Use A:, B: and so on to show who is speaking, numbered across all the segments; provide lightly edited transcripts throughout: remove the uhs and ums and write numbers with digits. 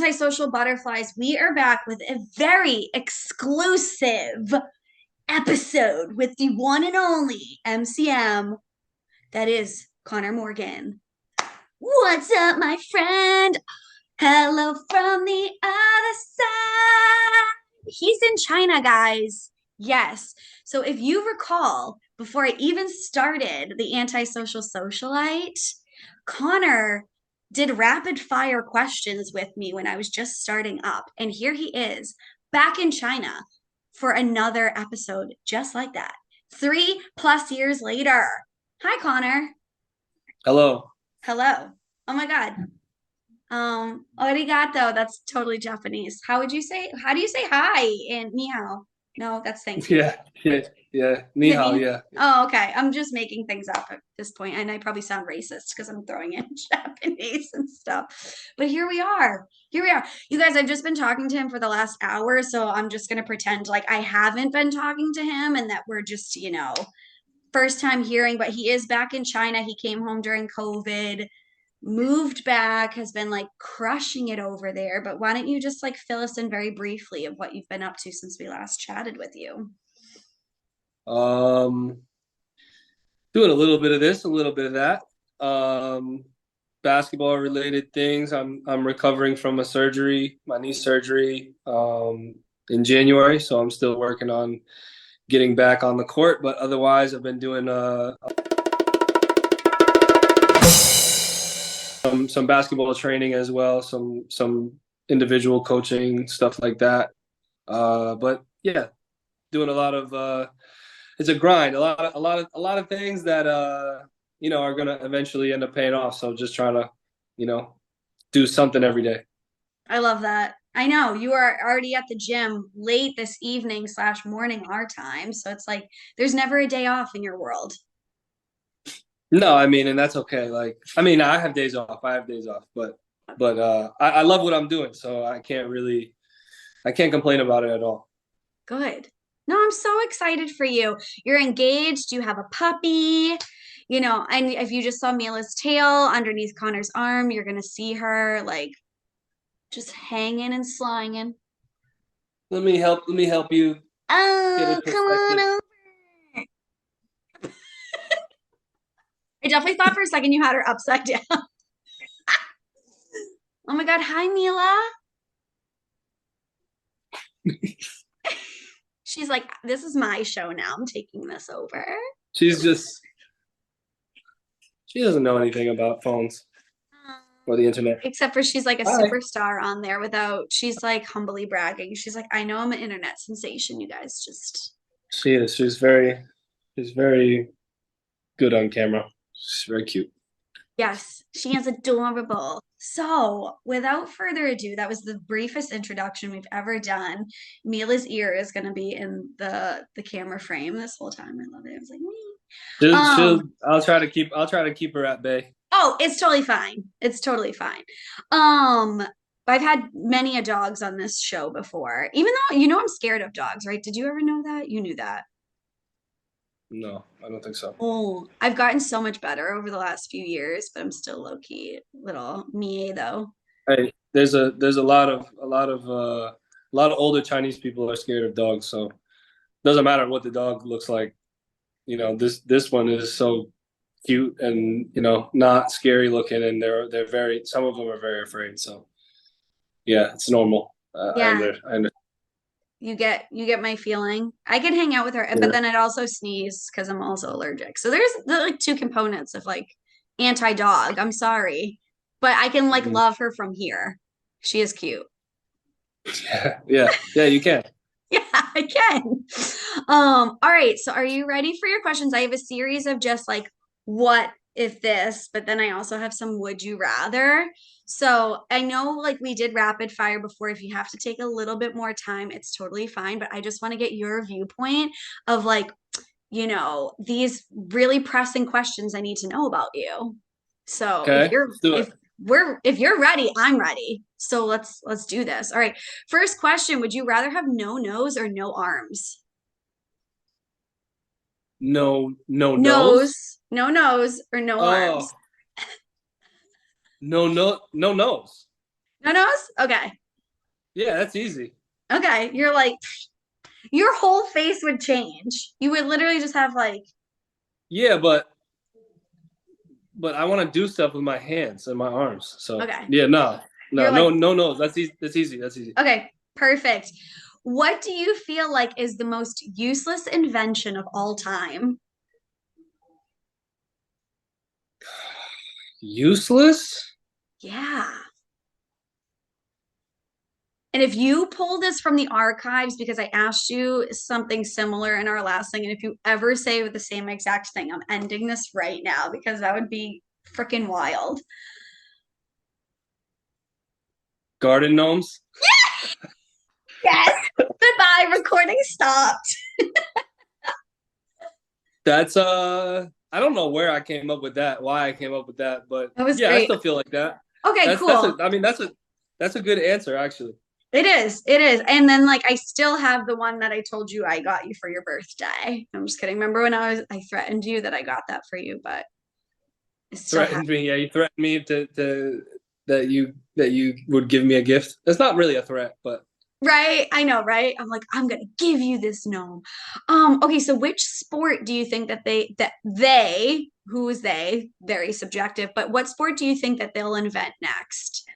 A: Antisocial Butterflies, we are back with a very exclusive episode with the one and only MCM, that is Connor Morgan. What's up, my friend? Hello from the other side. He's in China, guys. Yes. So if you recall, before I even started the Antisocial Socialite, Connor did rapid fire questions with me when I was just starting up. And here he is back in China for another episode just like that. 3+ years later. Hi, Connor.
B: Hello.
A: Hello. Oh my God. Arigato. That's totally Japanese. How do you say hi in ni hao? No, that's thank you.
B: Yeah.
A: Is
B: Ni
A: it
B: hao,
A: me?
B: yeah.
A: Oh, okay. I'm just making things up at this point, and I probably sound racist because I'm throwing in Japanese and stuff. But here we are. Here we are. You guys, I've just been talking to him for the last hour, so I'm just gonna pretend like I haven't been talking to him and that we're just, first time hearing, but he is back in China. He came home during COVID, moved back, has been like crushing it over there. But why don't you just like fill us in very briefly of what you've been up to since we last chatted with you?
B: Um, Doing a little bit of this, a little bit of that. Um, Basketball related things. I'm recovering from a surgery, my knee surgery, in January, so I'm still working on getting back on the court, but otherwise I've been doing some basketball training as well, some individual coaching, stuff like that. But yeah, doing a lot of it's a grind, a lot of things that are gonna eventually end up paying off. So just trying to, you know, do something every day.
A: I love that. I know you are already at the gym late this evening slash morning our time. So it's like there's never a day off in your world.
B: No, I mean, and that's okay. Like, I mean, I have days off. I have days off, but I love what I'm doing, so I can't complain about it at all.
A: Good. No, I'm so excited for you. You're engaged, you have a puppy, and if you just saw Mila's tail underneath Connor's arm, you're gonna see her like just hanging and slanging.
B: Let me help you get a
A: Oh, come on
B: perspective.
A: over. I definitely thought for a second you had her upside down. Oh my God. Hi, Mila. She's like, this is my show now. I'm taking this over.
B: She's just she doesn't know anything about phones or the internet.
A: Except for she's like a
B: Hi.
A: superstar on there she's like humbly bragging. She's like, I know I'm an internet sensation, you guys. Just,
B: She is. She's very good on camera. She's very cute.
A: yes, she is adorable. So, without further ado, that was the briefest introduction we've ever done. Mila's ear is going to be in the camera frame this whole time. I love it. I was like, "Wee."
B: She'll
A: um,
B: I'll try to keep her at bay.
A: Oh, it's totally fine. It's totally fine. Um, I've had many a dogs on this show before. Even though I'm scared of dogs, right? Did you ever know that? You knew that.
B: No, I don't think so.
A: Oh, I've gotten so much better over the last few years, but I'm still low key little me though.
B: Hey, there's a lot of older Chinese people are scared of dogs, so it doesn't matter what the dog looks like. This one is so cute and not scary looking, and they're very some of them are very afraid. So yeah, it's normal.
A: Yeah,
B: I under
A: you get my feeling. I could hang out with her, but
B: yeah.
A: then I'd also sneeze because I'm also allergic. So there's like two components of like anti-dog. I'm sorry, but I can like
B: Mhm.
A: love her from here. She is cute.
B: Yeah. You can.
A: Yeah, I can. All right. So are you ready for your questions? I have a series of just like what if this, but then I also have some would you rather. So I know like we did rapid fire before. If you have to take a little bit more time, it's totally fine. But I just want to get your viewpoint of like, these really pressing questions I need to know about you. So if
B: Okay,
A: you're
B: let's do it.
A: if you're ready, I'm ready. So let's do this. All right. First question, would you rather have no nose or no arms?
B: No nose.
A: Nose, no nose or no arms.
B: Oh, no nose.
A: No nose? Okay.
B: Yeah, that's easy.
A: Okay. You're like, your whole face would change. You would literally just have like,
B: Yeah, but I want to do stuff with my hands and my arms. So
A: okay.
B: yeah, no,
A: You're
B: no,
A: like,
B: no, no, no. That's easy. That's easy. That's easy.
A: okay, perfect. What do you feel like is the most useless invention of all time?
B: Useless?
A: Yeah. And if you pull this from the archives, because I asked you something similar in our last thing, and if you ever say the same exact thing, I'm ending this right now because that would be freaking wild.
B: Garden gnomes?
A: Yes. Goodbye. Recording stopped.
B: That's I don't know where I came up with that, why I came up with that, but
A: That was
B: yeah, I
A: great.
B: still feel like that.
A: Okay,
B: That's a
A: cool.
B: I mean that's a good answer actually.
A: It is. It is. And then like I still have the one that I told you I got you for your birthday. I'm just kidding. Remember when I threatened you that I got that for you, but I still have.
B: Threatened me, yeah, you threatened me to that you would give me a gift. That's not really a threat, but
A: Right? I know, right? I'm like, I'm gonna give you this gnome. Okay, so which sport do you think that they, who is they? Very subjective, but what sport do you think that they'll invent next?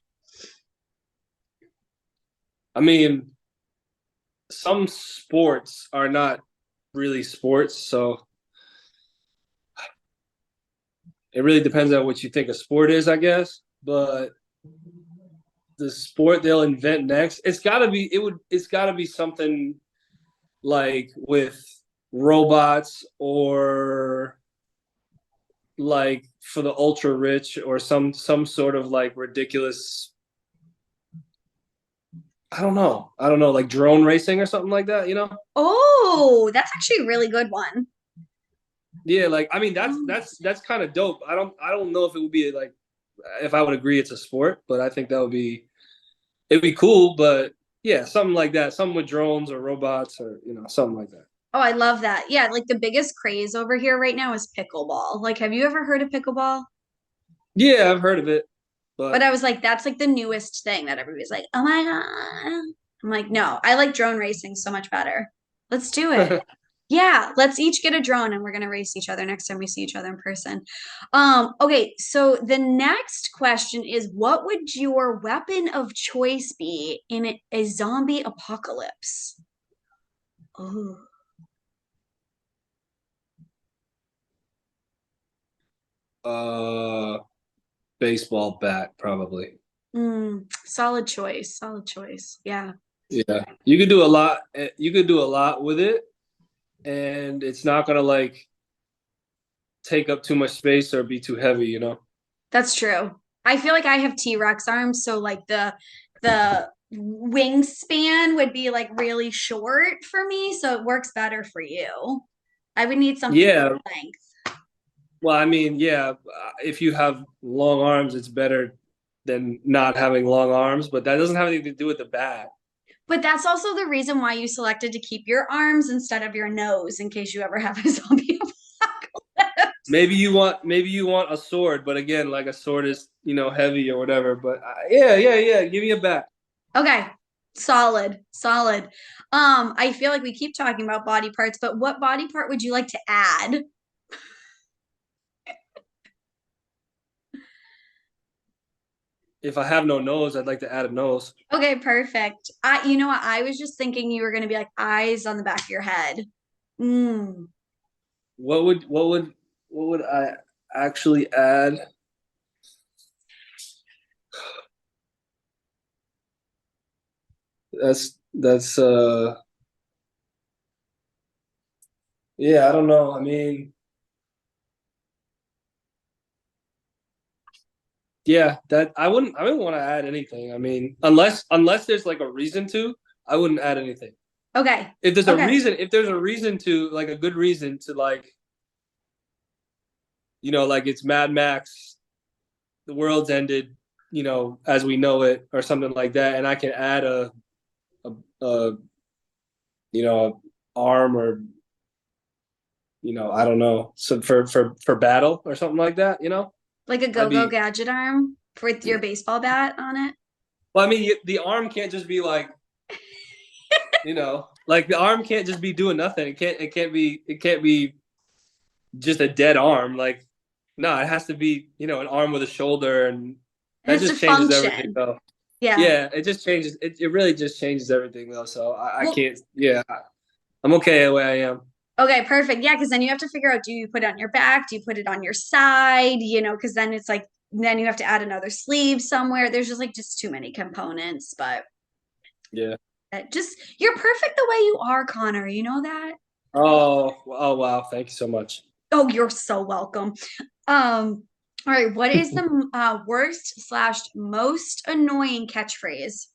B: I mean, some sports are not really sports, so it really depends on what you think a sport is, I guess. But the sport they'll invent next, it's gotta be something like with robots or like for the ultra rich or some sort of like ridiculous. I don't know, like drone racing or something like that, you know?
A: Oh, that's actually a really good one.
B: Yeah, like I mean that's
A: Um,
B: that's that's kind of dope. I don't know if it would be like if I would agree it's a sport, but I think that would be it'd be cool, but yeah, something like that, something with drones or robots or something like that.
A: Oh, I love that. Yeah, like the biggest craze over here right now is pickleball. Like, have you ever heard of pickleball?
B: Yeah, I've heard of it,
A: But
B: but
A: I was like, that's like the newest thing that everybody's like, oh my God. I'm like, no, I like drone racing so much better. Let's do it. Yeah, let's each get a drone and we're gonna race each other next time we see each other in person. Okay, so the next question is what would your weapon of choice be in a zombie apocalypse? Oh,
B: uh baseball bat probably.
A: solid choice. Solid choice. Yeah.
B: Yeah. You could do a lot you could do a lot with it and it's not gonna like take up too much space or be too heavy.
A: That's true. I feel like I have T-Rex arms, so like the wingspan would be like really short for me, so it works better for you. I would need something
B: Yeah.
A: length.
B: Well, I mean, yeah, if you have long arms, it's better than not having long arms, but that doesn't have anything to do with the bat.
A: But that's also the reason why you selected to keep your arms instead of your nose in case you ever have a zombie apocalypse.
B: Maybe you want a sword, but again, like a sword is, heavy or whatever, but yeah, yeah, yeah, give me a bat.
A: Okay. Solid, solid. I feel like we keep talking about body parts, but what body part would you like to add?
B: If I have no nose, I'd like to add a nose.
A: Okay, perfect. You know what? I was just thinking you were going to be like eyes on the back of your head. Mm,
B: What would I actually add? That's yeah, I don't know. I mean, yeah, that I wouldn't want to add anything. I mean, unless there's like a reason to, I wouldn't add anything.
A: okay. Okay.
B: If there's a reason to like a good reason to like, like it's Mad Max, the world's ended, as we know it or something like that, and I can add a you know, arm or I don't know, so for battle or something like that,
A: Like a
B: I'd
A: go-go
B: be
A: gadget arm with your baseball bat on it.
B: Well, I mean, the arm can't just be like, like the arm can't just be doing nothing. It can't be just a dead arm. Like, no, it has to be, an arm with a shoulder, and
A: It
B: that
A: has to
B: just changes everything,
A: function.
B: though.
A: Yeah.
B: Yeah, it just changes. It really just changes everything, though. So I
A: Well,
B: can't. Yeah, I'm okay the way I am.
A: okay, perfect. Yeah, because then you have to figure out, do you put it on your back? Do you put it on your side? Because then it's like then you have to add another sleeve somewhere. There's just too many components, but
B: Yeah.
A: just you're perfect the way you are, Connor. You know that?
B: Oh, wow. Thank you so much.
A: Oh, you're so welcome. All right, what is the worst slash most annoying catchphrase?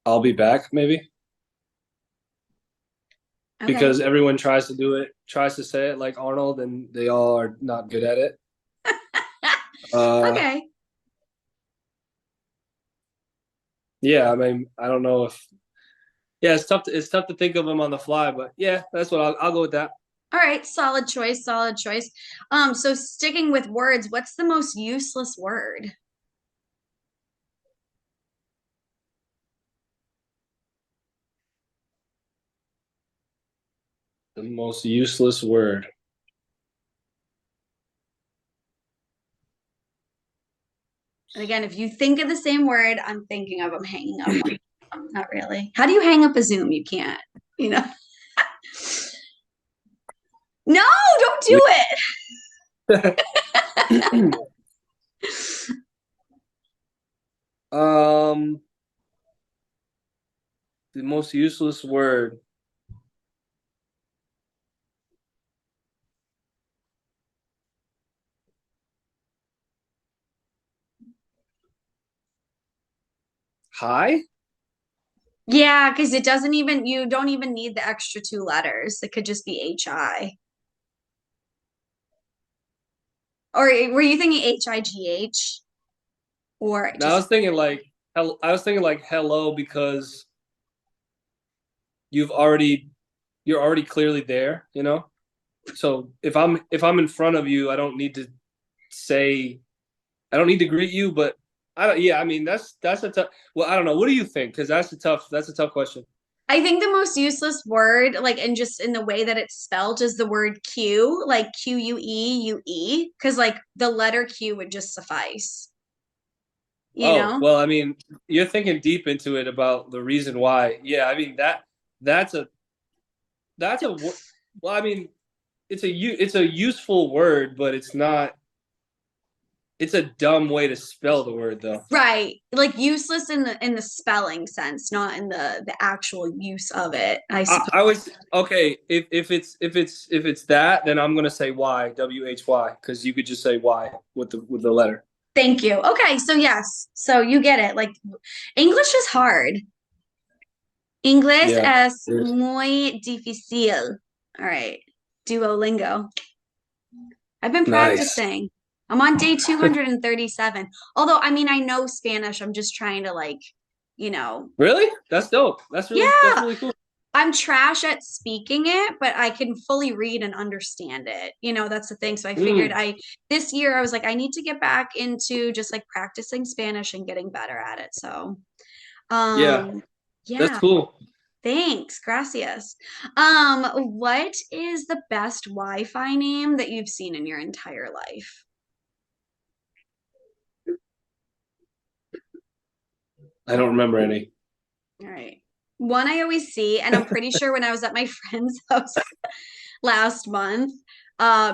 B: I'll be back, maybe,
A: Okay.
B: because everyone tries to say it like Arnold, and they all are not good at it. Uh,
A: Okay.
B: yeah. I mean, I don't know if. Yeah, it's tough to think of them on the fly, but yeah, that's what I'll go with that.
A: All right, solid choice, solid choice. So sticking with words, what's the most useless word?
B: The most useless word.
A: And again, if you think of the same word I'm thinking of, I'm hanging up on. Not really. How do you hang up a Zoom? You can't, you know. No, don't do
B: um, the most useless word. Hi?
A: it. Yeah, because you don't even need the extra two letters. It could just be HI. Or were you thinking HIGH? Or
B: Now
A: just
B: I was thinking like hello because you've already you're already clearly there. So if I'm in front of you, say I don't need to greet you, but I don't. Yeah, I mean that's a tough. Well, I don't know. What do you think? Because that's a tough question.
A: I think the most useless word, like, and just in the way that it's spelled, is the word Q, like QUEUE, because like the letter Q would just suffice, you
B: Oh,
A: know?
B: well, I mean, you're thinking deep into it about the reason why. Yeah, I mean that's a that's a well, I mean, it's a useful word, but it's not. It's a dumb way to spell the word, though.
A: Right. Like useless in the spelling sense, not in the actual use of it, I suppose.
B: I was okay. If it's that, then I'm gonna say WHY, because you could just say Y with the letter.
A: Thank you. Okay, so yes. So you get it. Like English is hard. Inglés
B: Yeah.
A: es muy difícil. All right. Duolingo. I've been
B: Nice.
A: practicing. I'm on day 237. Although, I mean, I know Spanish. I'm just trying to like, you know,
B: Really? That's dope. That's
A: yeah,
B: really cool.
A: I'm trash at speaking it, but I can fully read and understand it. That's the thing. So I figured
B: Mm,
A: this year I was like, I need to get back into just like practicing Spanish and getting better at it. So,
B: yeah,
A: um,
B: that's
A: yeah,
B: cool.
A: thanks. Gracias. What is the best Wi-Fi name that you've seen in your entire life?
B: I don't remember any.
A: All right. One I always see, and I'm pretty sure when I was at my friend's house last month,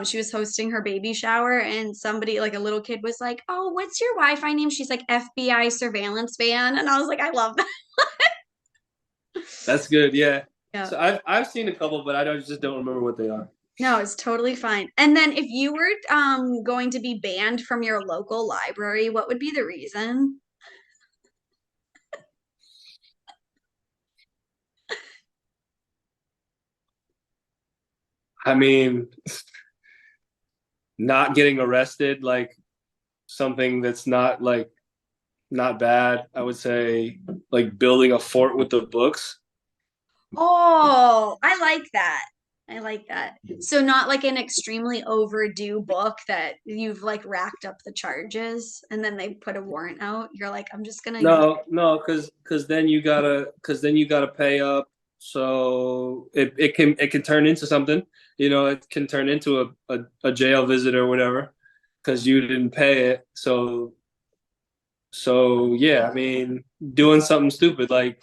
A: she was hosting her baby shower, and somebody, like a little kid, was like, "Oh, what's your Wi-Fi name?" She's like, "FBI surveillance van," and I was like, "I love that."
B: That's good. Yeah.
A: Yeah.
B: So I've seen a couple, but I just don't remember what they are.
A: No, it's totally fine. And then if you were going to be banned from your local library, what would be the reason?
B: I mean, not getting arrested, like something that's not bad. I would say like building a fort with the books.
A: Oh, I like that. I like that. So not like an extremely overdue book that you've like racked up the charges and then they put a warrant out. You're like, I'm just gonna use.
B: No, no, because then you gotta pay up. So it can turn into something. You know, it can turn into a jail visit or whatever because you didn't pay it. So yeah, I mean, doing something stupid like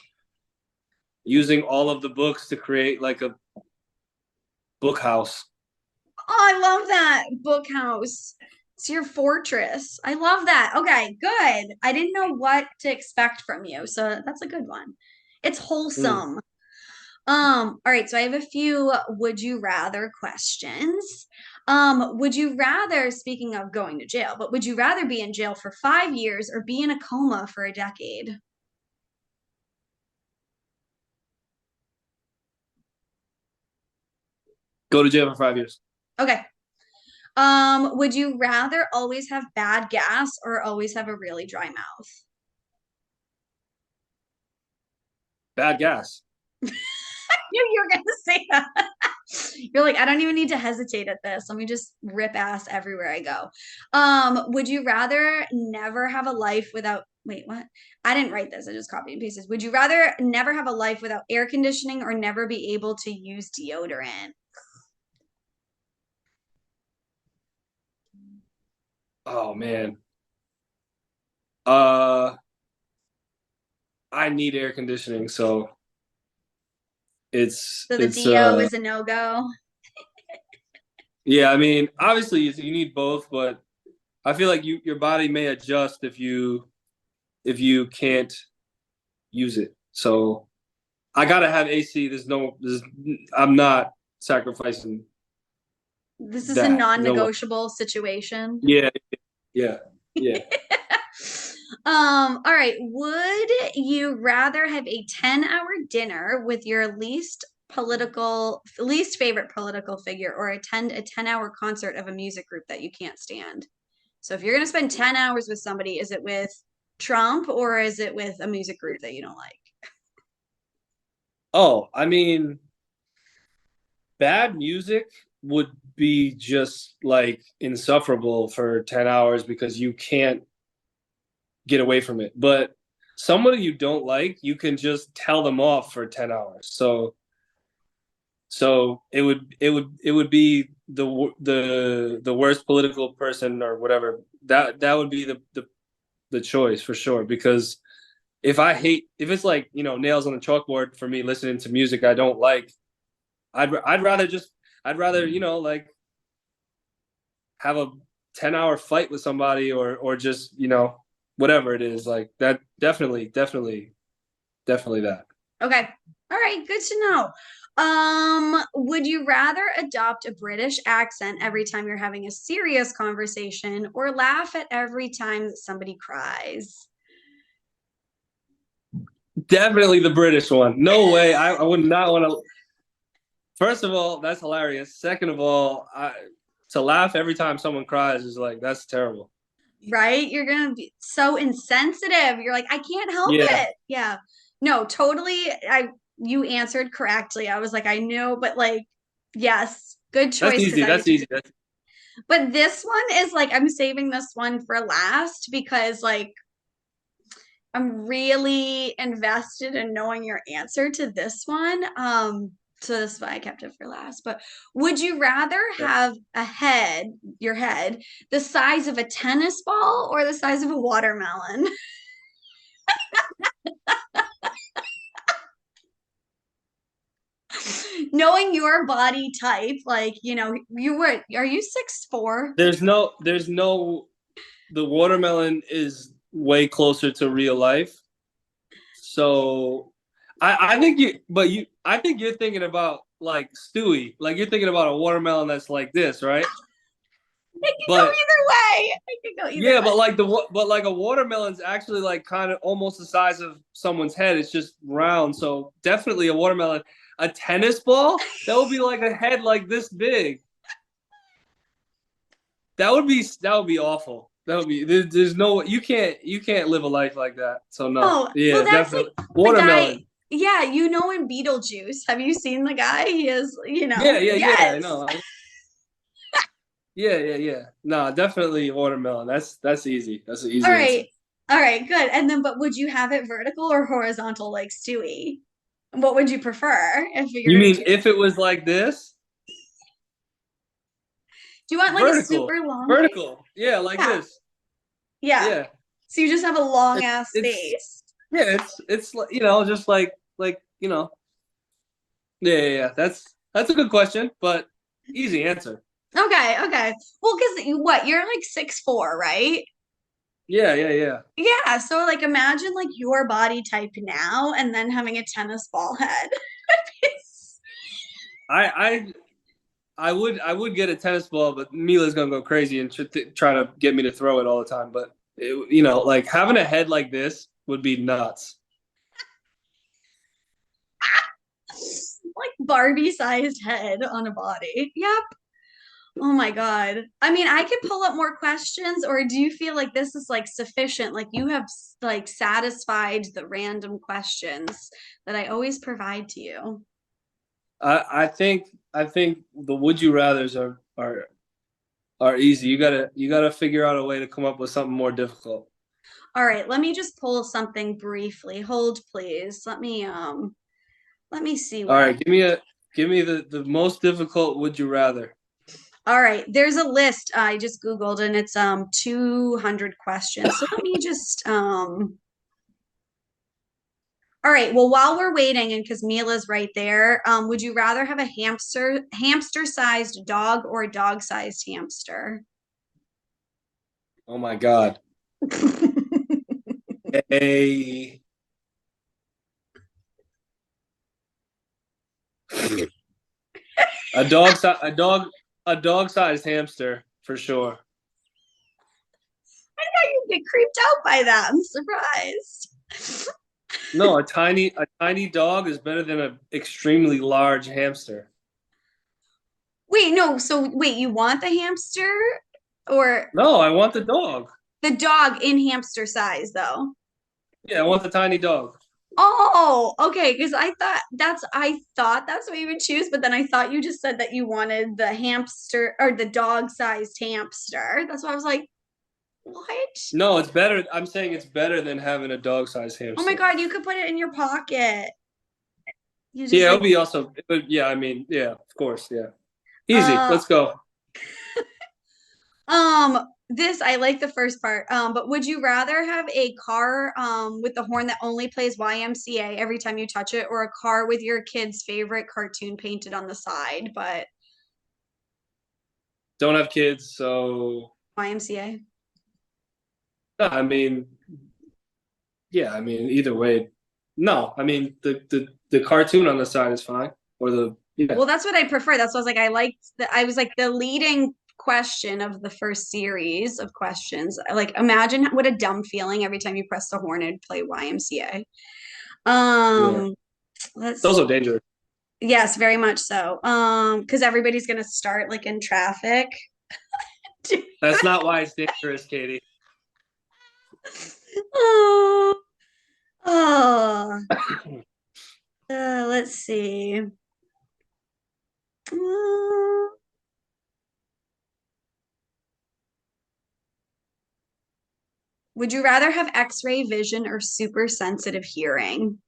B: using all of the books to create like a book house.
A: Oh, I love that book house. It's your fortress. I love that. Okay, good. I didn't know what to expect from you, so that's a good one. It's
B: Mm.
A: wholesome. All right, so I have a few would you rather questions. Would you rather, speaking of going to jail, but would you rather be in jail for 5 years or be in a coma for a decade?
B: Go to jail for 5 years.
A: Okay. Would you rather always have bad gas or always have a really dry mouth?
B: Bad gas.
A: Knew you were gonna say that. You're like, I don't even need to hesitate at this. Let me just rip ass everywhere I go. Would you rather never have a life without, wait, what? I didn't write this. I just copied and pasted. Would you rather never have a life without air conditioning or never be able to use deodorant?
B: Oh man. Uh, I need air conditioning, so
A: So the
B: it's
A: Dio is a no-go.
B: yeah. I mean, obviously you need both, but I feel like your body may adjust if you can't use it. So I gotta have AC. I'm not sacrificing
A: This is a
B: that. No way.
A: non-negotiable situation.
B: Yeah, yeah, yeah.
A: All right. Would you rather have a 10-hour dinner with your least favorite political figure or attend a 10-hour concert of a music group that you can't stand? So if you're gonna spend 10 hours with somebody, is it with Trump or is it with a music group that you don't like?
B: Oh, I mean, bad music would be just like insufferable for 10 hours because you can't get away from it. But somebody you don't like, you can just tell them off for 10 hours. So it would be the worst political person or whatever. That would be the choice for sure because if it's like, you know, nails on the chalkboard for me listening to music I don't like, I'd rather you know, like have a 10-hour fight with somebody or just, you know, whatever it is like that. Definitely that.
A: Okay. All right, good to know. Would you rather adopt a British accent every time you're having a serious conversation or laugh at every time that somebody cries?
B: Definitely the British one. No way. I would not want to. First of all, that's hilarious. Second of all, to laugh every time someone cries is like that's terrible.
A: Right? You're gonna be so insensitive. You're like, I can't help
B: Yeah,
A: it. Yeah. No, totally. You answered correctly. I was like, I know, but like, yes, good
B: that's
A: choice because
B: easy.
A: I
B: That's easy. That's
A: but this one is like I'm saving this one for last because like I'm really invested in knowing your answer to this one. So that's why I kept it for last. But would you rather have your head, the size of a tennis ball or the size of a watermelon? Knowing your body type, like, are you 6'4"?
B: there's no the watermelon is way closer to real life. So I think I think you're thinking about like Stewie. Like you're thinking about a watermelon that's like this, right?
A: It can go
B: But
A: either way. It can go either
B: yeah,
A: way.
B: but like a watermelon's actually like kind of almost the size of someone's head. It's just round. So definitely a watermelon. A tennis ball, that would be like a head like this big. That would be awful. That would be there's no you can't live a life like that. So no.
A: Oh, well,
B: Yeah,
A: that's like
B: definitely.
A: the guy.
B: Watermelon.
A: Yeah, you know in Beetlejuice. Have you seen the guy? He is,
B: Yeah, yeah, yeah. I
A: yes.
B: know. Yeah, yeah, yeah. No, definitely watermelon. That's easy. That's an
A: All
B: easy answer.
A: right. All right, good. And then, but would you have it vertical or horizontal like Stewie? What would you prefer if
B: You
A: you're
B: mean if it was like this?
A: do you want like a
B: Vertical.
A: super long face?
B: Vertical. Yeah, like
A: Yeah.
B: this.
A: Yeah.
B: Yeah.
A: So you just have a long
B: It,
A: ass
B: it's
A: face.
B: yeah, it's like, just like, yeah, yeah, yeah. That's a good question, but easy answer.
A: Okay, okay. Well, because what, you're like 6'4", right?
B: Yeah, yeah, yeah.
A: Yeah. So like imagine like your body type now and then having a tennis ball head.
B: I I would get a tennis ball, but Mila's gonna go crazy and try to get me to throw it all the time. But like having a head like this would be nuts.
A: Like Barbie sized head on a body. Yep. Oh my God. I mean, I could pull up more questions, or do you feel like this is like sufficient? Like you have like satisfied the random questions that I always provide to you.
B: I think the would you rather's are easy. You gotta figure out a way to come up with something more difficult.
A: All right, let me just pull something briefly. Hold, please. Let me see
B: All
A: what I
B: right, give me the most difficult would you rather.
A: All right, there's a list I just Googled and it's 200 questions. So let me just All right, well while we're waiting and because Mila's right there, would you rather have a hamster-sized dog or a dog-sized hamster?
B: Oh my God. A a dog sized hamster for sure.
A: You get creeped out by that. I'm surprised.
B: No, a tiny dog is better than an extremely large hamster.
A: Wait, no, so wait, you want the hamster or
B: No, I want the dog.
A: the dog in hamster size though?
B: Yeah, I want the tiny dog.
A: Oh, okay. Because I thought that's what you would choose, but then I thought you just said that you wanted the hamster or the dog-sized hamster. That's why I was like, what?
B: No, it's better. I'm saying it's better than having a dog-sized
A: Oh my
B: hamster.
A: God, you could put it in your pocket. You just
B: Yeah, it'll
A: like
B: be also. Yeah, I mean, yeah, of course, yeah. Easy.
A: uh
B: Let's go.
A: this I like the first part. But would you rather have a car with the horn that only plays YMCA every time you touch it, or a car with your kid's favorite cartoon painted on the side, but
B: Don't have kids, so
A: YMCA?
B: no, I mean, yeah, I mean, either way. No, I mean the cartoon on the side is fine, or the yeah.
A: Well, that's what I prefer. That's what I was like. I was like the leading question of the first series of questions. Like, imagine what a dumb feeling every time you press the horn and play YMCA.
B: Yeah. It's
A: Let's
B: also dangerous.
A: yes, very much so. Because everybody's gonna start like in traffic.
B: That's not why it's dangerous, Katie.
A: Oh, oh. Let's see. Uh, would you rather have X-ray vision or super sensitive hearing?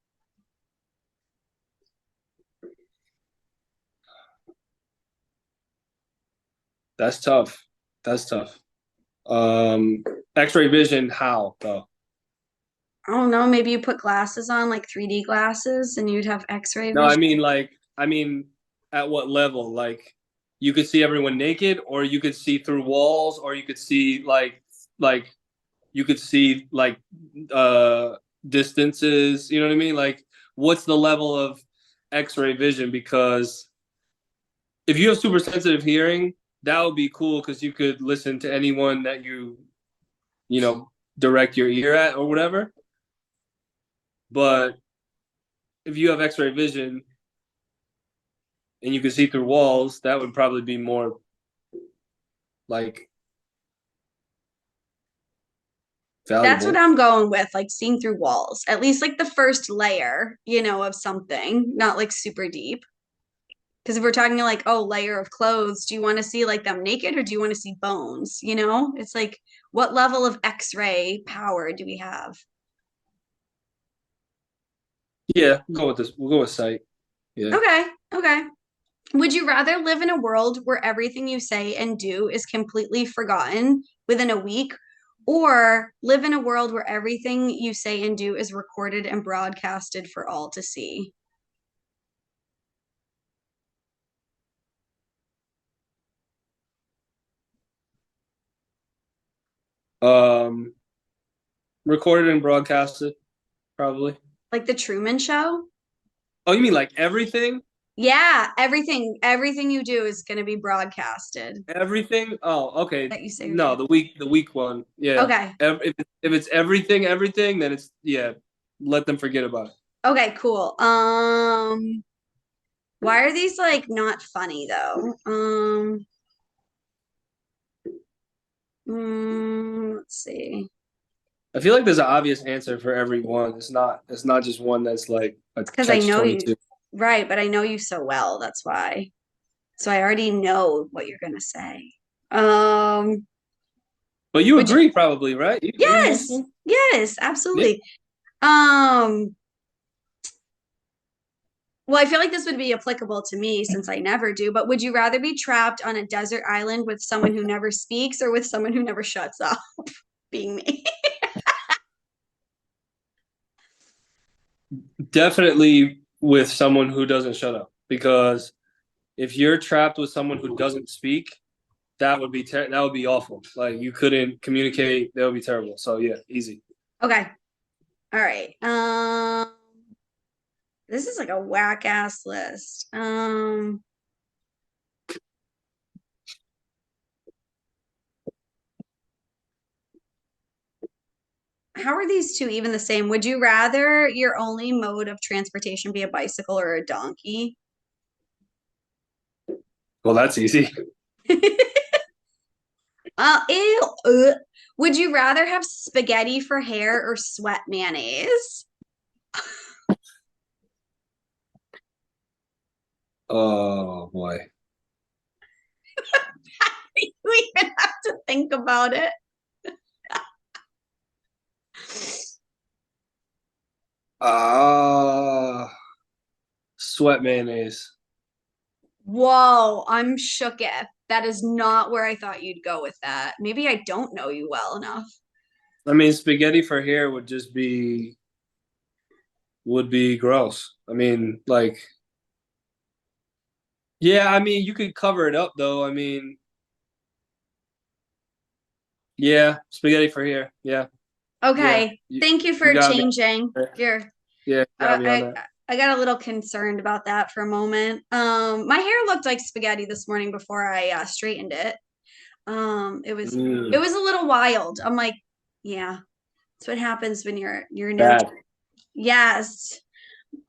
B: That's tough. That's tough. Um, X-ray vision, how though?
A: I don't know, maybe you put glasses on, like 3D glasses, and you'd have X-ray
B: No,
A: vision.
B: I mean, at what level? Like, you could see everyone naked, or you could see through walls, or you could see like you could see like uh distances. You know what I mean? Like, what's the level of X-ray vision? Because if you have super sensitive hearing, that would be cool because you could listen to anyone that you know direct your ear at or whatever. But if you have X-ray vision and you can see through walls, that would probably be more like
A: That's what
B: valuable.
A: I'm going with, like seeing through walls. At least like the first layer, of something, not like super deep. Because if we're talking like, oh, layer of clothes, do you want to see like them naked or do you want to see bones? It's like, what level of X-ray power do we have?
B: Yeah, we'll go with this. We'll go with sight. Yeah.
A: Okay, okay. Would you rather live in a world where everything you say and do is completely forgotten within a week, or live in a world where everything you say and do is recorded and broadcasted for all to see?
B: Um, recorded and broadcasted, probably.
A: Like the Truman Show?
B: Oh, you mean like everything?
A: Yeah, everything you do is going to be broadcasted
B: Everything? Oh, okay.
A: that you say or
B: No,
A: do.
B: the week one. Yeah.
A: Okay.
B: If it's everything, then it's yeah. Let them forget about it.
A: Okay, cool. Why are these like not funny though? Let's see.
B: I feel like there's an obvious answer for every one. It's not just one that's like a
A: It's because I
B: catch
A: know you,
B: 22.
A: right, but I know you so well. That's why. So I already know what you're gonna say. Um,
B: But you
A: would you,
B: agree probably, right? You
A: yes,
B: mostly.
A: yes,
B: Yeah.
A: absolutely. Um, well, I feel like this would be applicable to me since I never do, but would you rather be trapped on a desert island with someone who never speaks or with someone who never shuts up? Being me.
B: Definitely with someone who doesn't shut up because if you're trapped with someone who doesn't speak, that would be awful. Like you couldn't communicate, that would be terrible. So yeah, easy.
A: Okay. All right. This is like a whack ass list. How are these two even the same? Would you rather your only mode of transportation be a bicycle or a donkey?
B: Well, that's easy.
A: Ew. Would you rather have spaghetti for hair or sweat mayonnaise?
B: Oh boy.
A: We even have to think about it.
B: Sweat mayonnaise.
A: Whoa, I'm shooketh. That is not where I thought you'd go with that. Maybe I don't know you well enough.
B: I mean, spaghetti for hair would be gross. I mean, like, yeah, I mean, you could cover it up though. I mean, yeah, spaghetti for hair. Yeah, yeah.
A: Okay, thank you
B: You
A: for
B: got me.
A: changing your.
B: Yeah, you got me on
A: I
B: that.
A: I got a little concerned about that for a moment. My hair looked like spaghetti this morning before I straightened it. It
B: Mm,
A: was a little wild. I'm like, yeah, that's what happens when you're natural.
B: bad.
A: Yes.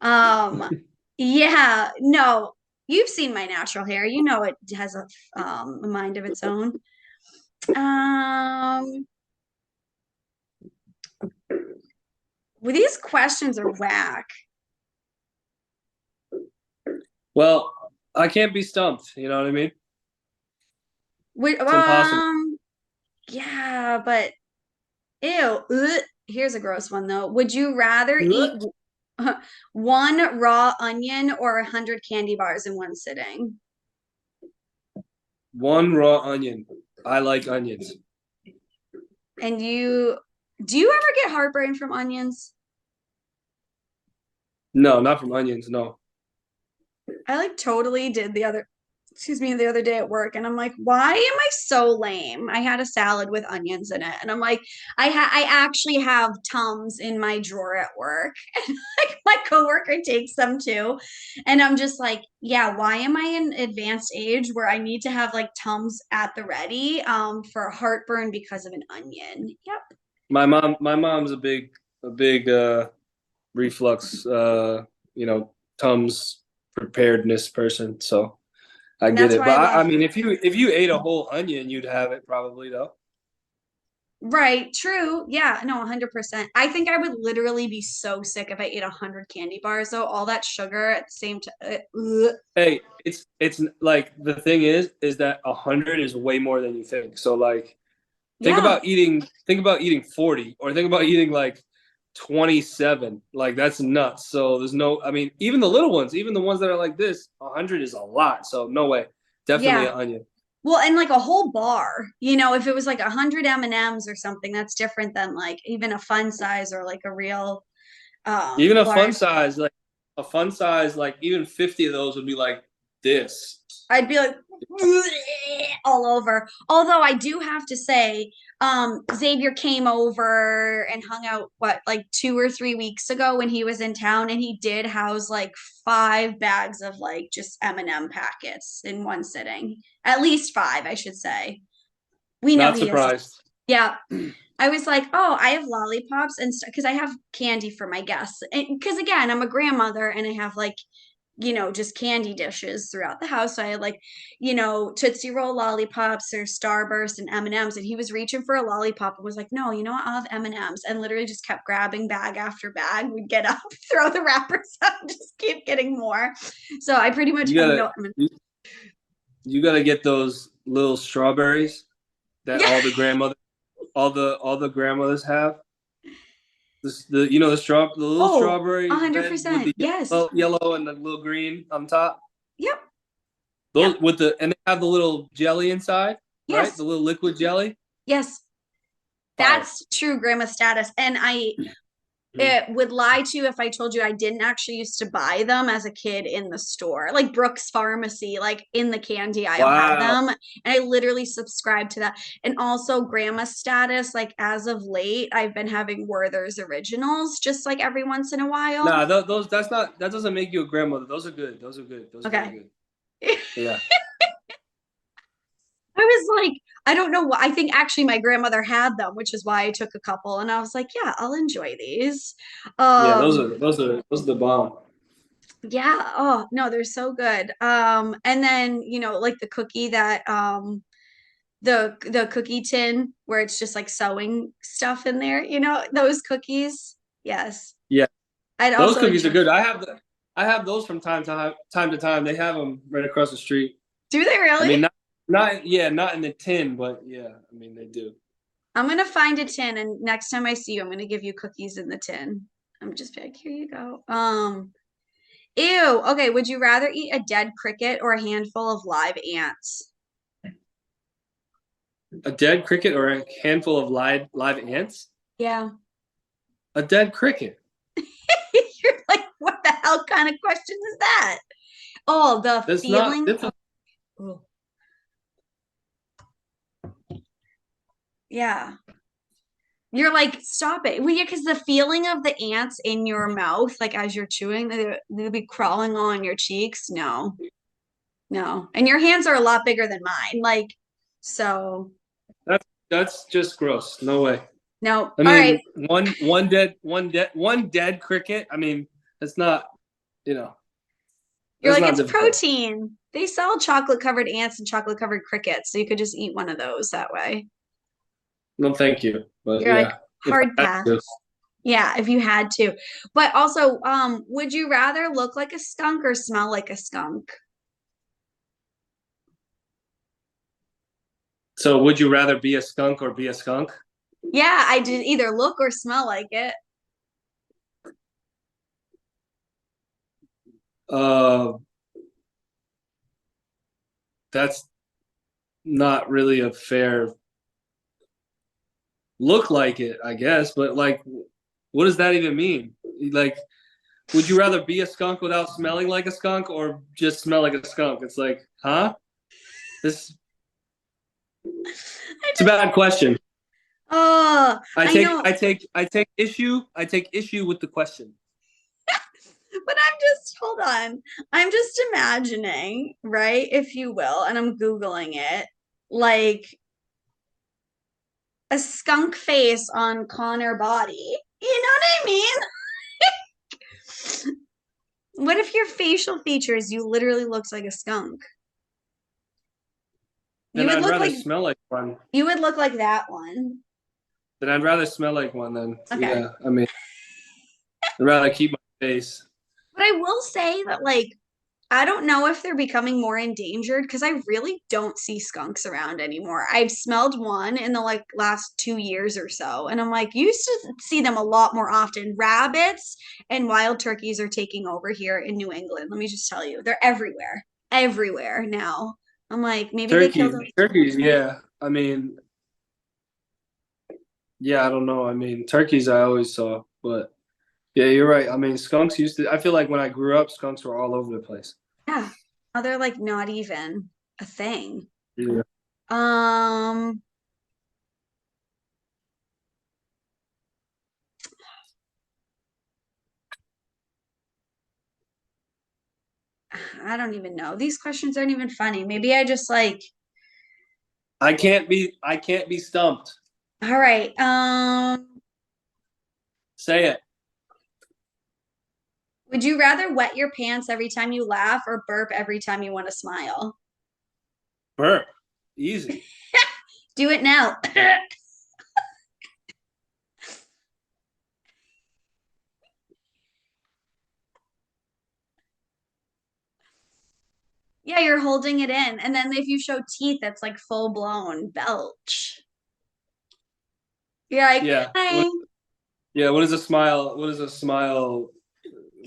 A: Um, yeah, no, you've seen my natural hair. You know it has a mind of its own. Um, well, these questions are whack.
B: Well, I can't be stumped. You know what I mean?
A: Wait,
B: It's impossible.
A: yeah, but ew. Ugh. Here's a gross one though. Would you rather eat one raw onion or 100 candy bars in one sitting?
B: One raw onion. I like onions.
A: And do you ever get heartburn from onions?
B: No, not from onions. No.
A: I like totally did the other day at work, and I'm like, why am I so lame? I had a salad with onions in it, and I'm like, I actually have Tums in my drawer at work, and like my coworker takes them too, and I'm just like, yeah, why am I in advanced age where I need to have like Tums at the ready for heartburn because of an onion? Yep.
B: My mom's a big reflux you know, Tums preparedness person, so I
A: And
B: get
A: that's
B: it.
A: why
B: But
A: I
B: I
A: love
B: mean if you ate a whole onion, you'd have it probably though.
A: Right, true. Yeah, no, 100%. I think I would literally be so sick if I ate 100 candy bars, though. All that sugar at the same time.
B: Hey, it's like the thing is that 100 is way more than you think. So like
A: Yeah,
B: think about eating 40 or think about eating like 27. Like that's nuts. So there's no I mean, even the little ones, even the ones that are like this, 100 is a lot. So no way. Definitely
A: yeah.
B: an onion.
A: Well, and like a whole bar, if it was like 100 M&Ms or something, that's different than like even a fun size or like a real
B: Even
A: large.
B: a fun size, like even 50 of those would be like this.
A: I'd be like all over. Although I do have to say, Xavier came over and hung out like 2 or 3 weeks ago when he was in town, and he did house like 5 bags of like just M&M packets in one sitting. At least five, I should say. We know
B: Not
A: he does.
B: surprised.
A: Yeah. I was like, oh, I have lollipops and stuff because I have candy for my guests. Because again, I'm a grandmother and I have like, just candy dishes throughout the house. So I had like, Tootsie Roll lollipops or Starburst and M&Ms. And he was reaching for a lollipop and was like, no, you know what? I'll have M&Ms. And literally just kept grabbing bag after bag. We'd get up, throw the wrappers up, just keep getting more. So I pretty much
B: You
A: have
B: gotta
A: no.
B: you gotta get those little strawberries that
A: Yeah.
B: all the grandmothers have. The little
A: Oh,
B: strawberry red with
A: 100%.
B: the
A: Yes.
B: yellow and the little green on top.
A: Yep. Yep.
B: Those with the and they have the little jelly inside, right?
A: Yes.
B: The little liquid jelly.
A: Yes.
B: Fire.
A: That's true grandma status. And I it would lie to you if I told you I didn't actually used to buy them as a kid in the store, like Brooks Pharmacy, like in the candy aisle had
B: Wow.
A: them. And I literally subscribed to that. And also grandma status, like as of late, I've been having Werther's originals just like every once in a while.
B: Nah, those that doesn't make you a grandmother. Those are good. Those are good. Those are very
A: Okay.
B: good.
A: I
B: Yeah.
A: was like, I don't know what I think actually my grandmother had them, which is why I took a couple and I was like, yeah, I'll enjoy these.
B: Yeah,
A: Um
B: those are the bomb.
A: Yeah. Oh, no, they're so good. And then, like the cookie that the cookie tin where it's just like sewing stuff in there, those cookies. Yes.
B: Yeah.
A: I'd
B: Those
A: also
B: cookies are
A: enjoy.
B: good. I have those from time to time. They have them right across the street.
A: Do they
B: I
A: really?
B: mean, not in the tin, but yeah, I mean they do.
A: I'm gonna find a tin and next time I see you, I'm gonna give you cookies in the tin. I'm just like, here you go. Ew. Okay, would you rather eat a dead cricket or a handful of live ants?
B: A dead cricket or a handful of live ants?
A: Yeah.
B: A dead cricket.
A: You're like, what the hell kind of question is that? Oh, the
B: That's not.
A: feeling
B: That's
A: of, oh, yeah. You're like, stop it. Well, yeah, because the feeling of the ants in your mouth, like as you're chewing, they'll be crawling on your cheeks. No, no. And your hands are a lot bigger than mine. Like, so
B: that's just gross. No way.
A: no.
B: I
A: All right.
B: mean, one dead cricket. I mean, that's not. You know,
A: You're
B: that's
A: like,
B: not
A: it's
B: difficult.
A: protein. They sell chocolate covered ants and chocolate covered crickets. So you could just eat one of those that way.
B: No, thank you. But
A: You're like,
B: yeah, if
A: hard
B: I had
A: pass.
B: to.
A: Yeah, if you had to. But also, would you rather look like a skunk or smell like a skunk?
B: So, would you rather be a skunk or be a skunk?
A: Yeah, I did either look or smell like it.
B: Uh, that's not really a fair look like it, I guess. But like, what does that even mean? Like, would you rather be a skunk without smelling like a skunk or just smell like a skunk? It's like, huh? This
A: I
B: it's a
A: just,
B: bad question.
A: oh, I know,
B: I take issue with the question.
A: but hold on. I'm just imagining, right, if you will, and I'm Googling it, like a skunk face on Connor body. You know what I mean? What if your facial features, you literally looked like a skunk? You
B: Then
A: would
B: I'd
A: look
B: rather
A: like
B: smell like one.
A: you would look like that one.
B: Then I'd rather smell like one then.
A: Okay.
B: Yeah, I mean, I'd rather keep my face.
A: But I will say that, like, I don't know if they're becoming more endangered because I really don't see skunks around anymore. I've smelled one in the like last 2 years or so, and I'm like, you used to see them a lot more often. Rabbits and wild turkeys are taking over here in New England. Let me just tell you, they're everywhere, everywhere now. I'm like, maybe they killed
B: Turkeys,
A: them.
B: turkeys, yeah. I mean, yeah, I don't know. I mean, turkeys I always saw, but yeah, you're right. I mean, skunks used to, I feel like when I grew up, skunks were all over the place.
A: Yeah, now they're like not even a thing.
B: Yeah.
A: Um, I don't even know. These questions aren't even funny. Maybe I just like,
B: I can't be stumped.
A: all right.
B: Say it.
A: Would you rather wet your pants every time you laugh or burp every time you want to smile?
B: Burp. Easy.
A: Do it now. Yeah, you're holding it in. And then if you show teeth, that's like full blown belch. You're like,
B: Yeah.
A: hi,
B: Yeah, what is a smile? What is a smile?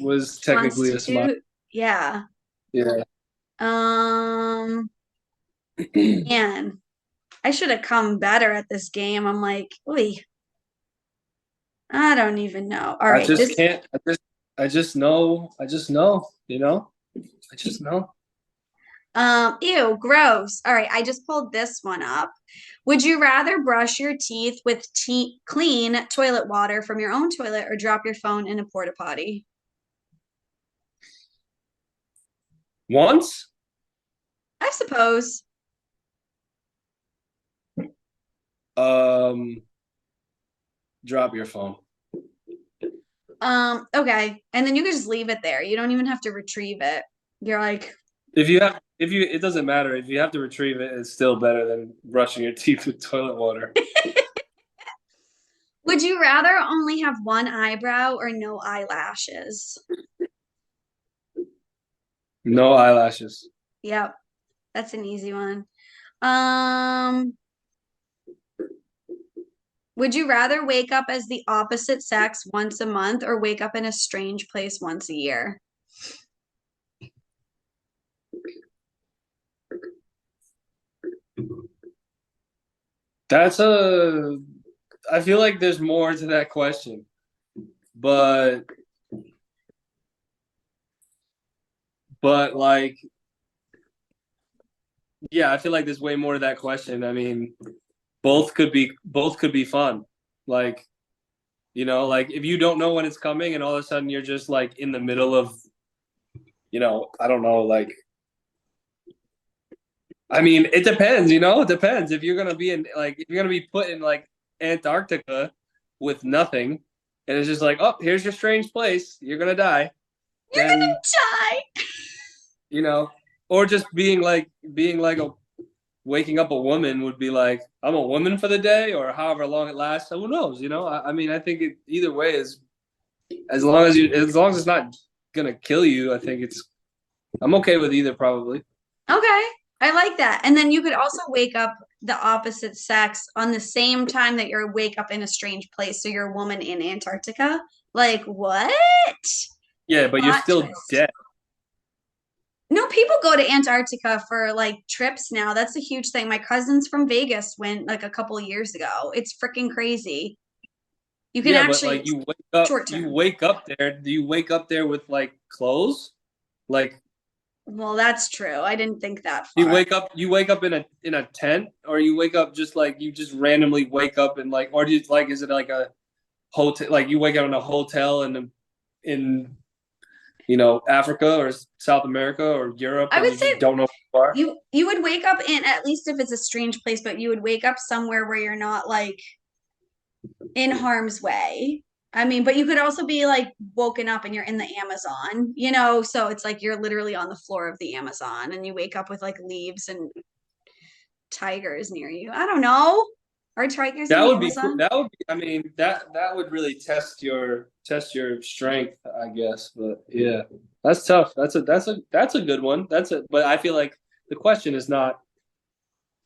B: Was technically a smile.
A: constitute. Yeah.
B: Yeah.
A: Um, man, I should have come better at this game. I'm like, oy, I don't even know. All
B: I
A: right,
B: just
A: this
B: can't. I just know. I just know. You know. I just know.
A: Ew, gross. All right, I just pulled this one up. Would you rather brush your teeth with clean toilet water from your own toilet or drop your phone in a porta potty?
B: Once.
A: I suppose.
B: Um. Drop your phone.
A: Okay. And then you can just leave it there. You don't even have to retrieve it. You're like,
B: It doesn't matter. If you have to retrieve it, it's still better than brushing your teeth with toilet water.
A: would you rather only have one eyebrow or no eyelashes?
B: No eyelashes.
A: Yep, that's an easy one. Um, Would you rather wake up as the opposite sex once a month or wake up in a strange place once a year?
B: That's a. I feel like there's more to that question, but like, yeah, I feel like there's way more to that question. I mean, both could be fun. Like, like if you don't know when it's coming and all of a sudden you're just like in the middle of, I don't know, like, I mean, it depends, it depends. If you're gonna be put in like Antarctica with nothing and it's just like, oh, here's your strange place, you're gonna die,
A: You're gonna
B: then,
A: die.
B: you know, or just being like a waking up a woman would be like, I'm a woman for the day or however long it lasts. So who knows? I mean, I think either way is as long as it's not gonna kill you. I think I'm okay with either probably.
A: Okay, I like that. And then you could also wake up the opposite sex on the same time that you're wake up in a strange place. So you're a woman in Antarctica. Like what?
B: Yeah, but you're
A: Plot
B: still
A: twist.
B: dead.
A: No, people go to Antarctica for like trips now. That's a huge thing. My cousins from Vegas went like a couple of years ago. It's freaking crazy. You can
B: Yeah, but
A: actually
B: like
A: short
B: you
A: term.
B: wake up there. Do you wake up there with like clothes? Like
A: Well, that's true. I didn't think that
B: you
A: far.
B: wake up in a tent, or you wake up just like you just randomly wake up and like, or do you like, is it like a hotel, like you wake up in a hotel in Africa or South America or Europe,
A: I
B: and
A: would
B: you just
A: say
B: don't know where you are?
A: you would wake up in, at least if it's a strange place, but you would wake up somewhere where you're not like in harm's way. I mean, but you could also be like woken up and you're in the Amazon, so it's like you're literally on the floor of the Amazon and you wake up with like leaves and tigers near you. I don't know. Are trikers in
B: That
A: the
B: would be cool.
A: Amazon?
B: That would be, I mean, that would really test your strength, I guess. But yeah, that's tough. That's a good one. But I feel like the question is not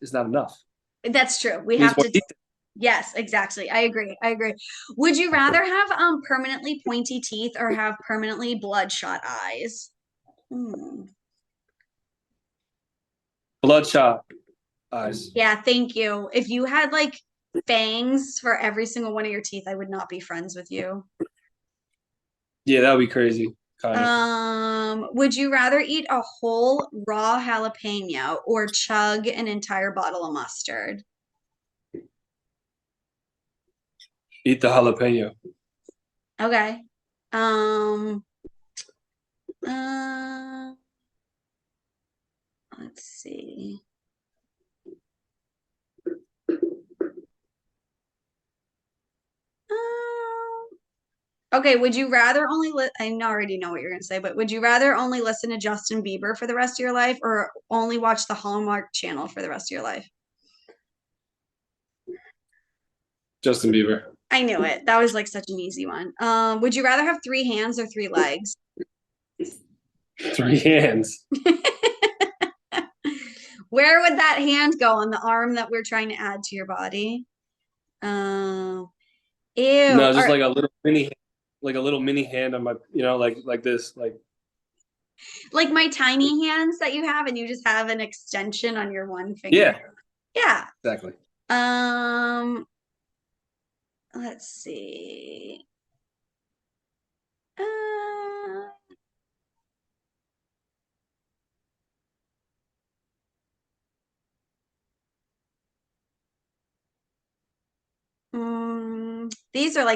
B: enough.
A: That's true. We
B: It needs
A: have
B: more
A: to.
B: detail.
A: Yes, exactly. I agree. I agree. Would you rather have permanently pointy teeth or have permanently bloodshot eyes? Hmm.
B: Bloodshot eyes.
A: Yeah, thank you. If you had like fangs for every single one of your teeth, I would not be friends with you.
B: Yeah, that would be crazy, kind of.
A: Would you rather eat a whole raw jalapeno or chug an entire bottle of mustard?
B: Eat the jalapeno.
A: Okay. Um, uh, let's see. Okay, would you rather I already know what you're going to say, but would you rather only listen to Justin Bieber for the rest of your life or only watch the Hallmark Channel for the rest of your life?
B: Justin Bieber.
A: I knew it. That was like such an easy one. Would you rather have three hands or three legs?
B: Three hands.
A: Where would that hand go on the arm that we're trying to add to your body? Um, ew.
B: No, just
A: Or
B: like a little mini hand on my, like this, like
A: like my tiny hands that you have, and you just have an extension on your one finger.
B: yeah,
A: Yeah.
B: exactly.
A: Um, let's see. Uh,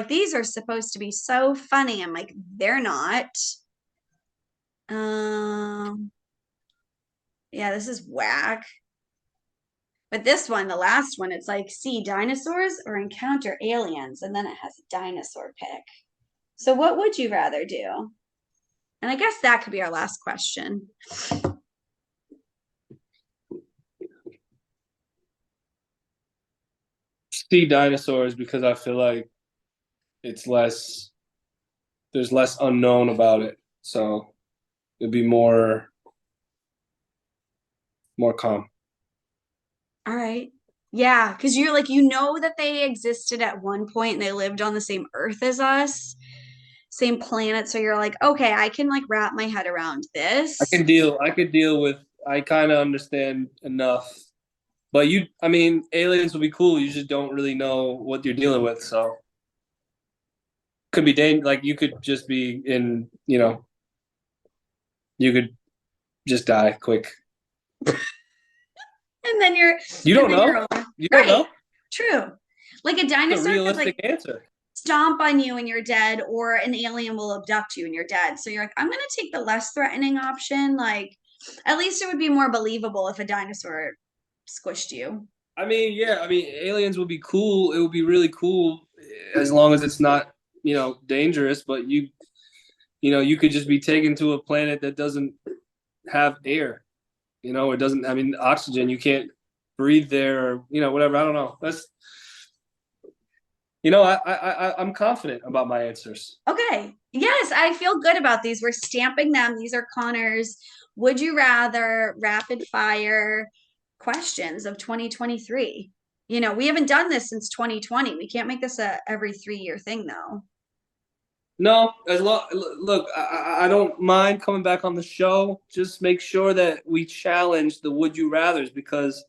A: these are supposed to be so funny. I'm like, they're not. Um, yeah, this is whack. But this one, the last one, it's like see dinosaurs or encounter aliens, and then it has a dinosaur pick. So what would you rather do? And I guess that could be our last question.
B: See dinosaurs because I feel like it's less, there's less unknown about it, so it'd be more calm.
A: All right. Yeah, because you're like, you know that they existed at one point and they lived on the same earth as us, same planet. So you're like, okay, I can like wrap my head around this.
B: I could deal with. I kind of understand enough, but I mean, aliens would be cool. You just don't really know what you're dealing with, so could be like you could just be in, you could just die quick.
A: And then you're
B: You
A: and
B: don't
A: then you're
B: know.
A: over.
B: You don't
A: Right.
B: know.
A: True. Like a
B: It's a
A: dinosaur could like
B: realistic answer.
A: stomp on you and you're dead, or an alien will abduct you and you're dead. So you're like, I'm gonna take the less threatening option. Like, at least it would be more believable if a dinosaur squished you.
B: I mean, yeah. I mean, aliens would be cool. It would be really cool as long as it's not, dangerous. But you could just be taken to a planet that doesn't have air. It doesn't. I mean, oxygen. You can't breathe there, or whatever. I don't know. I'm confident about my answers.
A: Okay. Yes, I feel good about these. We're stamping them. These are Connor's would you rather rapid fire questions of 2023. We haven't done this since 2020. We can't make this a every 3 year thing though.
B: No, as long look, I don't mind coming back on the show. Just make sure that we challenge the would you rather's because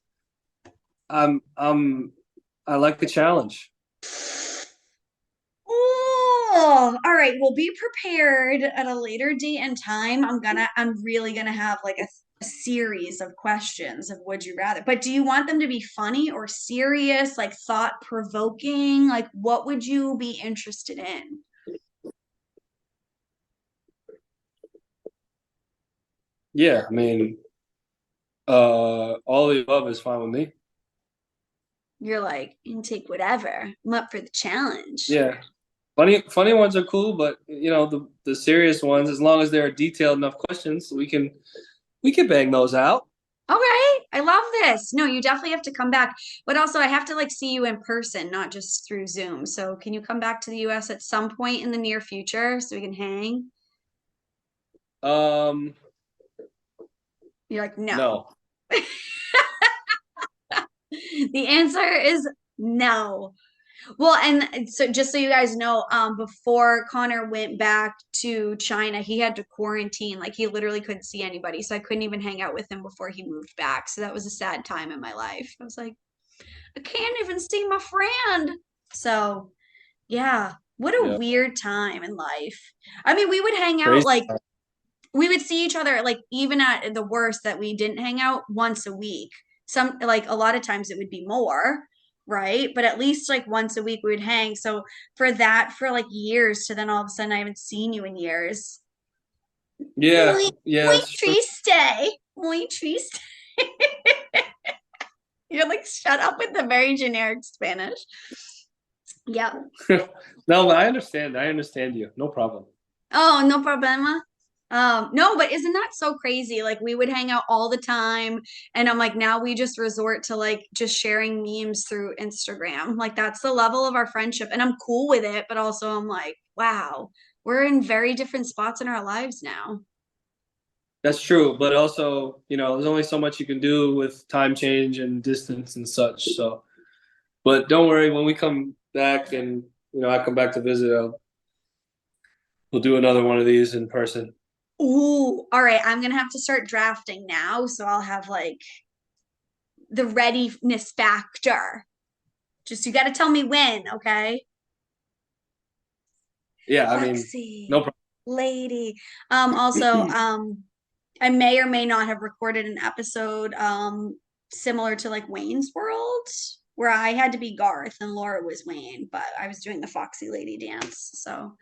B: I'm I like a challenge.
A: Oh, all right. Well, be prepared at a later date and time. I'm really gonna have like a series of questions of would you rather. But do you want them to be funny or serious, like thought provoking? Like, what would you be interested in?
B: Yeah, I mean, all of the above is fine with me.
A: You're like, you can take whatever. I'm up for the challenge.
B: Yeah. Funny ones are cool, but the serious ones, as long as there are detailed enough questions, we can bang those out.
A: All right. I love this. No, you definitely have to come back. But also I have to like see you in person, not just through Zoom. So can you come back to the US at some point in the near future so we can hang?
B: Um,
A: You're like, no.
B: no.
A: The answer is no. Well, and so just so you guys know, before Connor went back to China, he had to quarantine. Like he literally couldn't see anybody. So I couldn't even hang out with him before he moved back. So that was a sad time in my life. I was like, I can't even see my friend. So yeah, what a
B: Yeah.
A: weird time in life. I mean, we would hang out
B: Crazy.
A: like we would see each other like even at the worst that we didn't hang out once a week. Some like a lot of times it would be more, right? But at least like once a week we would hang. So for that for like years to then all of a sudden I haven't seen you in years.
B: Yeah,
A: Muy,
B: yeah,
A: muy
B: it's true.
A: triste. Muy triste. You're like shut up with the very generic Spanish. Yep.
B: No, but I understand. I understand you. No problem.
A: Oh, no problema. No, but isn't that so crazy? Like we would hang out all the time, and I'm like, now we just resort to like just sharing memes through Instagram. Like that's the level of our friendship, and I'm cool with it, but also I'm like, wow, we're in very different spots in our lives now.
B: That's true, but also, there's only so much you can do with time change and distance and such. So, but don't worry, when we come back and I come back to visit, we'll do another one of these in person.
A: Ooh, all right. I'm gonna have to start drafting now, so I'll have like the readiness factor. Just you got to tell me when, okay?
B: Yeah, I mean, no
A: Lexi,
B: problem.
A: lady. Also, I may or may not have recorded an episode similar to like Wayne's World, where I had to be Garth and Laura was Wayne, but I was doing the Foxy Lady dance. So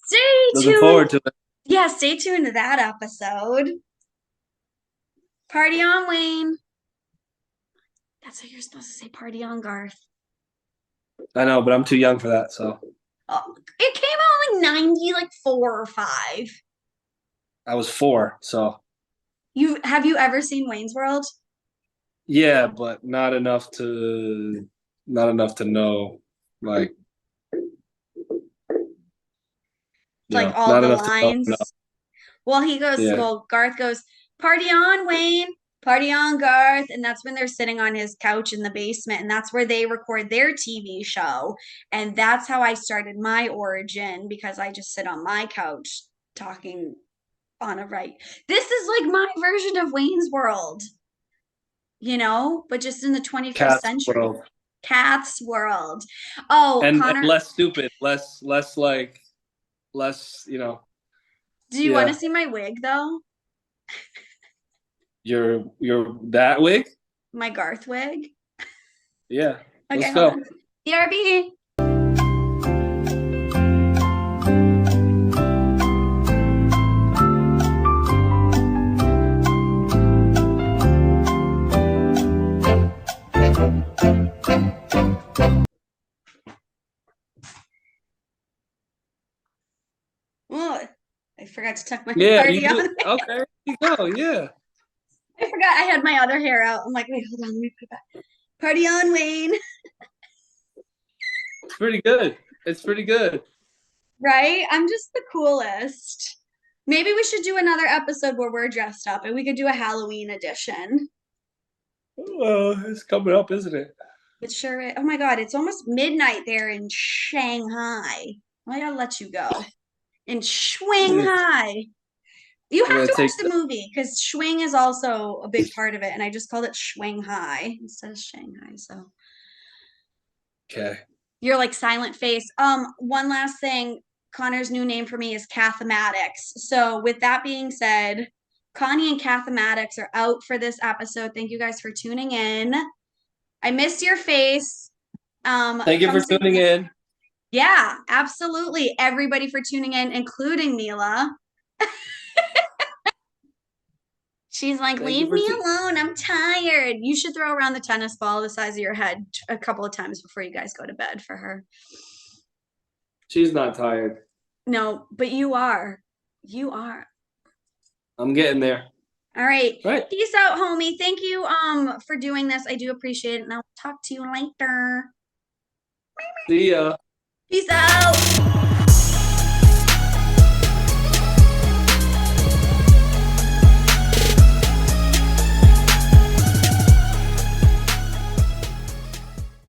A: stay
B: Looking
A: tuned.
B: forward to it.
A: Yeah, stay tuned to that episode. Party on, Wayne. That's how you're supposed to say party on, Garth.
B: I know, but I'm too young for that. So
A: Oh, it came out like 90, like 4 or 5.
B: I was 4. So
A: You ever seen Wayne's World?
B: yeah, but not enough to know, like,
A: Like all
B: not
A: the
B: enough to know. No.
A: lines. Well,
B: Yeah.
A: Garth goes, party on, Wayne, party on, Garth. And that's when they're sitting on his couch in the basement. And that's where they record their TV show. And that's how I started my origin because I just sit on my couch talking on a right. This is like my version of Wayne's World, but just in the 21st
B: Cat's
A: century.
B: world.
A: Kath's World. Oh,
B: And
A: Connor,
B: less stupid, less like less,
A: do you want to
B: yeah.
A: see my wig though?
B: You're that wig?
A: My Garth wig?
B: Yeah.
A: Okay,
B: Let's
A: hold
B: go.
A: on. BRB. Oh, I forgot to tuck my
B: Yeah, you
A: party on.
B: do. Okay, here you go. Yeah.
A: I forgot I had my other hair out. I'm like, wait, hold on, let me put it back. Party on, Wayne.
B: It's pretty good. It's pretty good.
A: Right? I'm just the coolest. Maybe we should do another episode where we're dressed up and we could do a Halloween edition.
B: Well, it's coming up, isn't it?
A: It sure is. Oh my God, it's almost midnight there in Shanghai. I gotta let you go. In
B: Yeah.
A: Shanghai. You
B: I'm
A: have
B: gonna
A: to watch
B: take
A: the movie because Schwing is also a big part of it, and I just called it Shanghai instead of Shanghai. So
B: okay.
A: you're like silent face. One last thing. Connor's new name for me is Cathematics. So with that being said, Connie and Cathematics are out for this episode. Thank you guys for tuning in. I missed your face.
B: Thank you
A: Come
B: for
A: say
B: tuning in.
A: yeah, absolutely. Everybody for tuning in, including Mila. She's like,
B: Thank you
A: leave
B: for
A: me
B: tuning.
A: alone. I'm tired. You should throw around the tennis ball the size of your head a couple of times before you guys go to bed for her.
B: She's not tired.
A: No, but you are. You are.
B: I'm getting there.
A: All right.
B: Right.
A: Peace out, homie. Thank you for doing this. I do appreciate it. And I'll talk to you later.
B: See ya.
A: Peace out.